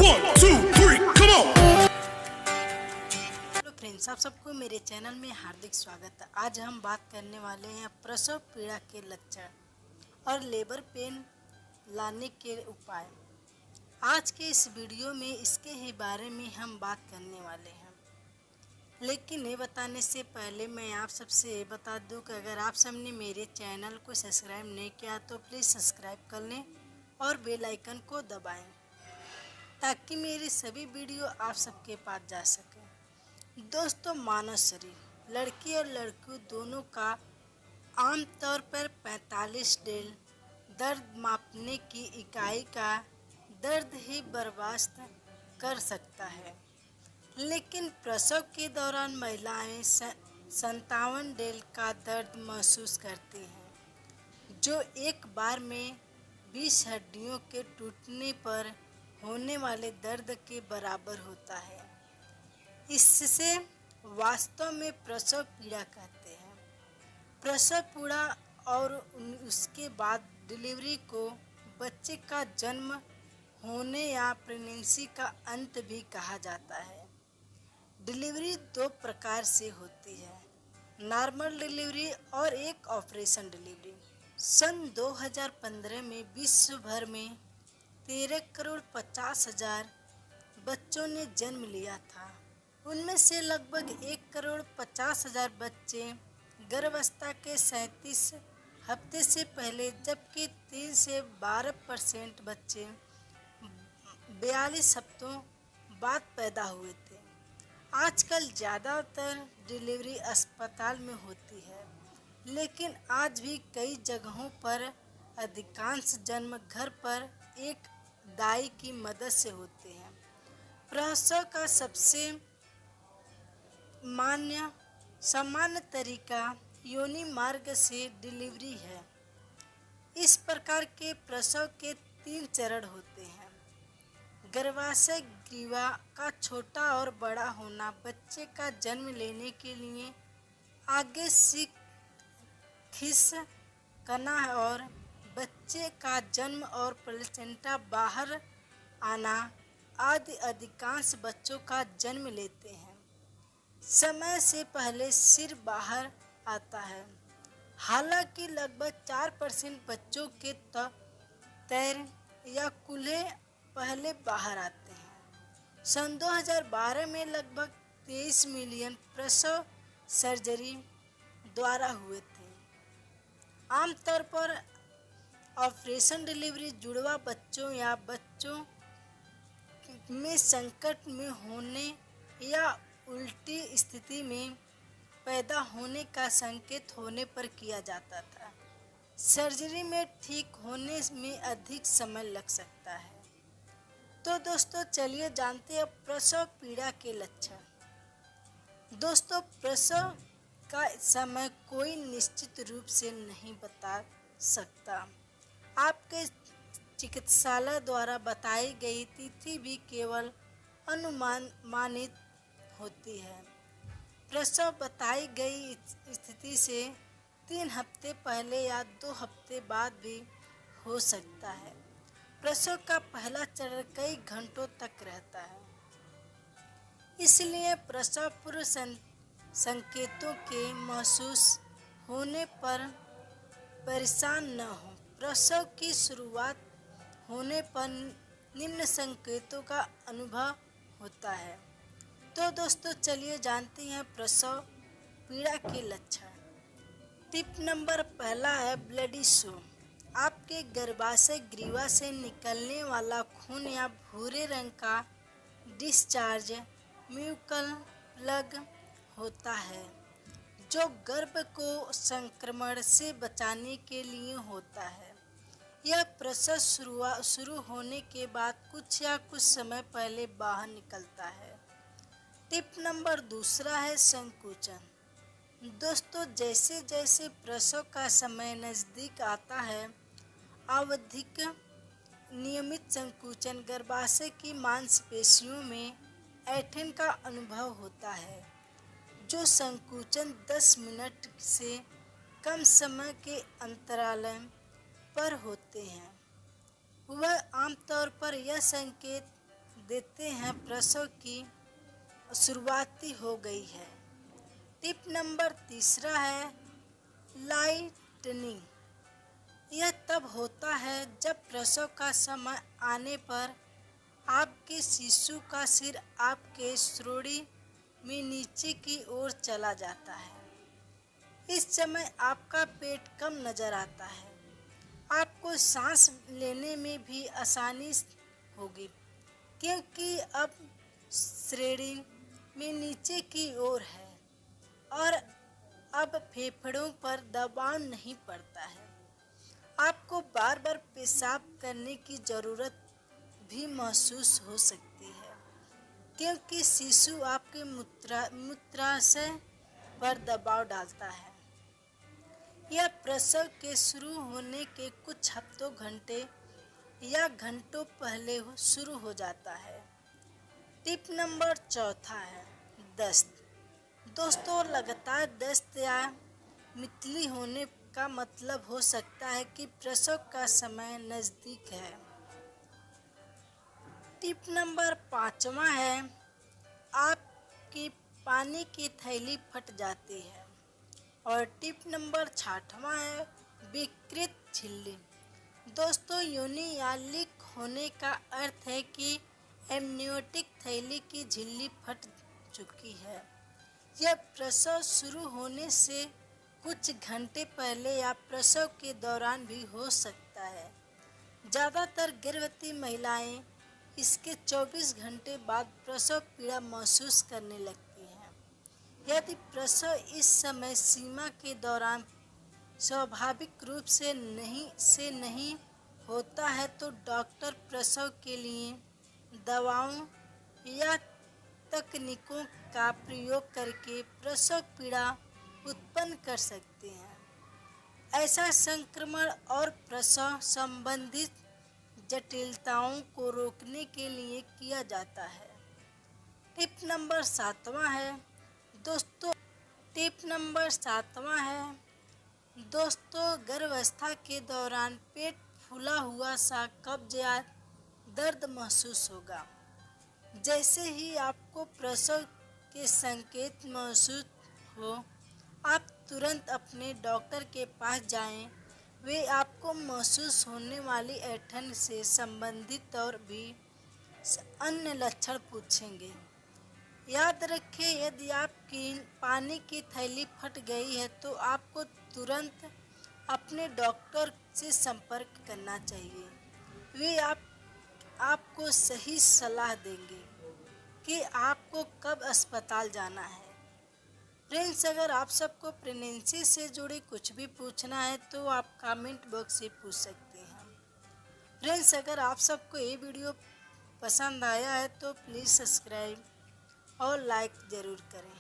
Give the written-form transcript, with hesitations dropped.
1, 2, 3, come on! Hello friends, आप सबको मेरे चैनल में हार्दिक स्वागत है। आज हम बात करने वाले हैं प्रसव पीड़ा के लक्षण और लेबर पेन लाने के उपाय। आज के इस वीडियो में इसके ही बारे में हम बात करने वाले हैं। लेकिन ये बताने से पहले मैं आप सबसे ये बता दूं कि अगर आप सबने मेरे चैनल को सब्सक्राइब नहीं किया तो प्लीज़ सब्सक्राइब कर लें और बेल आइकन को दबाएं ताकि मेरे सभी वीडियो आप सबके पास जा सके। दोस्तों, मानव शरीर लड़की और लड़की दोनों का आमतौर पर 45 डेल दर्द मापने की इकाई का दर्द ही बर्दाश्त कर सकता है, लेकिन प्रसव के दौरान महिलाएं 57 डेल का दर्द महसूस करती हैं, जो एक बार में 20 हड्डियों के टूटने पर होने वाले दर्द के बराबर होता है। इससे वास्तव में प्रसव पीड़ा कहते हैं। प्रसव पीड़ा और उसके बाद डिलीवरी को बच्चे का जन्म होने या प्रेगनेंसी का अंत भी कहा जाता है। डिलीवरी दो प्रकार से होती है, नॉर्मल डिलीवरी और एक ऑपरेशन डिलीवरी। सन 2015 में विश्व भर में 13,50,000 बच्चों ने जन्म लिया था। उनमें से लगभग 1,50,000 बच्चे गर्भावस्था के 37 हफ्ते से पहले, जबकि 3 से 12% बच्चे 42 हफ्तों बाद पैदा हुए थे। आजकल ज़्यादातर डिलीवरी अस्पताल में होती है, लेकिन आज भी कई जगहों पर अधिकांश जन्म घर पर एक दाई की मदद से होते हैं। प्रसव का सबसे सामान्य तरीका योनि मार्ग से डिलीवरी है। इस प्रकार के प्रसव के 3 चरण होते हैं। गर्भाशय ग्रीवा का छोटा और बड़ा होना बच्चे का जन्म लेने के लिए आगे से खिसकना और बच्चे का जन्म और प्लेसेंटा बाहर आना आदि अधिकांश बच्चों का जन्म लेते हैं। समय से पहले सिर बाहर आता है, हालांकि लगभग 4% बच्चों के तैर या कूल्हे पहले बाहर आते हैं। सन 2012 में लगभग 23 मिलियन प्रसव सर्जरी द्वारा हुए थे। आमतौर पर ऑपरेशन डिलीवरी जुड़वा बच्चों या बच्चों में संकट में होने या उल्टी स्थिति में पैदा होने का संकेत होने पर किया जाता था। सर्जरी में ठीक होने में अधिक समय लग सकता है। तो दोस्तों, चलिए जानते हैं प्रसव पीड़ा के लक्षण। दोस्तों, प्रसव का समय कोई निश्चित रूप से नहीं बता सकता। आपके चिकित्सालय द्वारा बताई गई तिथि भी केवल अनुमानित होती है। प्रसव बताई गई स्थिति से 3 हफ्ते पहले या 2 हफ्ते बाद भी हो सकता है। प्रसव का पहला चरण कई घंटों तक रहता है, इसलिए प्रसव पूर्व संकेतों के महसूस होने पर परेशान न हो। प्रसव की शुरुआत होने पर निम्न संकेतों का अनुभव होता है। तो दोस्तों, चलिए जानते हैं प्रसव पीड़ा के लक्षण। टिप नंबर पहला है ब्लडी शो। आपके गर्भाशय ग्रीवा से निकलने वाला खून या भूरे रंग का डिस्चार्ज म्यूकल प्लग होता है, जो गर्भ को संक्रमण से बचाने के लिए होता है। यह प्रसव शुरू होने के बाद कुछ समय पहले बाहर निकलता है। टिप नंबर दूसरा है संकुचन। दोस्तों, जैसे जैसे प्रसव का समय नज़दीक आता है, आवधिक नियमित संकुचन गर्भाशय की मांसपेशियों में ऐंठन का अनुभव होता है। जो संकुचन 10 मिनट से कम समय के अंतराल पर होते हैं, वह आमतौर पर यह संकेत देते हैं प्रसव की शुरुआती हो गई है। टिप नंबर तीसरा है लाइटनिंग। यह तब होता है जब प्रसव का समय आने पर आपके शिशु का सिर आपके श्रोणि में नीचे की ओर चला जाता है। इस समय आपका पेट कम नजर आता है। आपको सांस लेने में भी आसानी होगी क्योंकि अब श्रेणी में नीचे की ओर है और अब फेफड़ों पर दबाव नहीं पड़ता है। आपको बार बार पेशाब करने की ज़रूरत भी महसूस हो सकती है क्योंकि शिशु आपके मूत्राशय पर दबाव डालता है। यह प्रसव के शुरू होने के कुछ हफ्तों घंटे या घंटों पहले शुरू हो जाता है। टिप नंबर चौथा है दस्त। दोस्तों, लगातार दस्त या मितली होने का मतलब हो सकता है कि प्रसव का समय नज़दीक है। टिप नंबर पाँचवा है आपकी पानी की थैली फट जाती है। और टिप नंबर छठवां है विकृत झिल्ली। दोस्तों, योनि या लीक होने का अर्थ है कि एमनियोटिक थैली की झिल्ली फट चुकी है। यह प्रसव शुरू होने से कुछ घंटे पहले या प्रसव के दौरान भी हो सकता है। ज़्यादातर गर्भवती महिलाएं इसके 24 घंटे बाद प्रसव पीड़ा महसूस करने लगती हैं। यदि प्रसव इस समय सीमा के दौरान स्वाभाविक रूप से नहीं होता है तो डॉक्टर प्रसव के लिए दवाओं या तकनीकों का प्रयोग करके प्रसव पीड़ा उत्पन्न कर सकते हैं। ऐसा संक्रमण और प्रसव संबंधित जटिलताओं को रोकने के लिए किया जाता है। टिप नंबर सातवां है दोस्तों गर्भावस्था के दौरान पेट फूला हुआ सा कब्ज या दर्द महसूस होगा। जैसे ही आपको प्रसव के संकेत महसूस हो, आप तुरंत अपने डॉक्टर के पास जाएं। वे आपको महसूस होने वाली ऐंठन से संबंधित और भी अन्य लक्षण पूछेंगे। याद रखें, यदि आपकी पानी की थैली फट गई है तो आपको तुरंत अपने डॉक्टर से संपर्क करना चाहिए। वे आपको सही सलाह देंगे कि आपको कब अस्पताल जाना है। फ्रेंड्स, अगर आप सबको प्रेगनेंसी से जुड़े कुछ भी पूछना है तो आप कमेंट बॉक्स से पूछ सकते हैं। फ्रेंड्स, अगर आप सबको ये वीडियो पसंद आया है तो प्लीज़ सब्सक्राइब और लाइक ज़रूर करें।